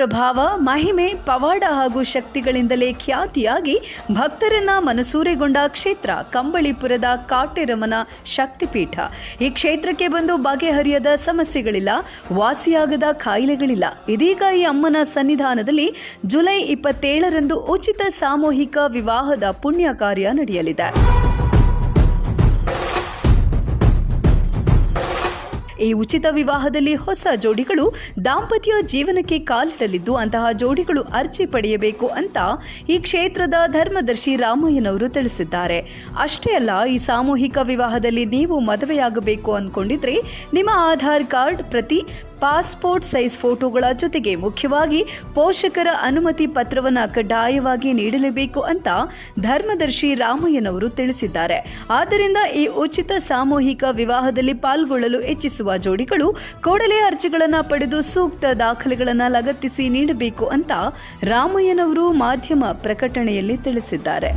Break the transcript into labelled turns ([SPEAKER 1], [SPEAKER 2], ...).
[SPEAKER 1] ಪ್ರಭಾವ, ಮಹಿಮೆ, ಪವಾಡ ಹಾಗೂ ಶಕ್ತಿಗಳಿಂದಲೇ ಖ್ಯಾತಿಯಾಗಿ ಭಕ್ತರನ್ನ ಮನಸೂರೆಗೊಂಡ ಕ್ಷೇತ್ರ ಕಂಬಳಿಪುರದ ಕಾಟೇರಮ್ಮನ ಶಕ್ತಿಪೀಠ. ಈ ಕ್ಷೇತ್ರಕ್ಕೆ ಬಂದು ಬಗೆಹರಿಯದ ಸಮಸ್ಯೆಗಳಿಲ್ಲ, ವಾಸಿಯಾಗದ ಕಾಯಿಲೆಗಳಿಲ್ಲ. ಇದೀಗ ಈ ಅಮ್ಮನ ಸನ್ನಿಧಾನದಲ್ಲಿ ಜುಲೈ 27ರಂದು ಉಚಿತ ಸಾಮೂಹಿಕ ವಿವಾಹದ ಪುಣ್ಯ ಕಾರ್ಯ ನಡೆಯಲಿದೆ. ಈ ಉಚಿತ ವಿವಾಹದಲ್ಲಿ ಹೊಸ ಜೋಡಿಗಳು ದಾಂಪತ್ಯ ಜೀವನಕ್ಕೆ ಕಾಲಿಡಲಿದ್ದು, ಅಂತಹ ಜೋಡಿಗಳು ಅರ್ಜಿ ಪಡೆಯಬೇಕು ಅಂತ ಈ ಕ್ಷೇತ್ರದ ಧರ್ಮದರ್ಶಿ ರಾಮಯ್ಯನವರು ತಿಳಿಸಿದ್ದಾರೆ. ಅಷ್ಟೇ ಅಲ್ಲ, ಈ ಸಾಮೂಹಿಕ ವಿವಾಹದಲ್ಲಿ ನೀವು ಮದುವೆಯಾಗಬೇಕು ಅಂದ್ಕೊಂಡಿದ್ರೆ ನಿಮ್ಮ ಆಧಾರ್ ಕಾರ್ಡ್ ಪ್ರತಿ, ಪಾಸ್ಪೋರ್ಟ್ ಸೈಜ್ ಫೋಟೋಗಳ ಜೊತೆಗೆ ಮುಖ್ಯವಾಗಿ ಪೋಷಕರ ಅನುಮತಿ ಪತ್ರವನ್ನು ಕಡ್ಡಾಯವಾಗಿ ನೀಡಲೇಬೇಕು ಅಂತ ಧರ್ಮದರ್ಶಿ ರಾಮಯ್ಯನವರು ತಿಳಿಸಿದ್ದಾರೆ. ಆದ್ದರಿಂದ ಈ ಉಚಿತ ಸಾಮೂಹಿಕ ವಿವಾಹದಲ್ಲಿ ಪಾಲ್ಗೊಳ್ಳಲು ಇಚ್ಛಿಸುವ ಜೋಡಿಗಳು ಕೂಡಲೇ ಅರ್ಜಿಗಳನ್ನು ಪಡೆದು ಸೂಕ್ತ ದಾಖಲೆಗಳನ್ನು ಲಗತ್ತಿಸಿ ನೀಡಬೇಕು ಅಂತ ರಾಮಯ್ಯನವರು ಮಾಧ್ಯಮ ಪ್ರಕಟಣೆಯಲ್ಲಿ ತಿಳಿಸಿದ್ದಾರೆ.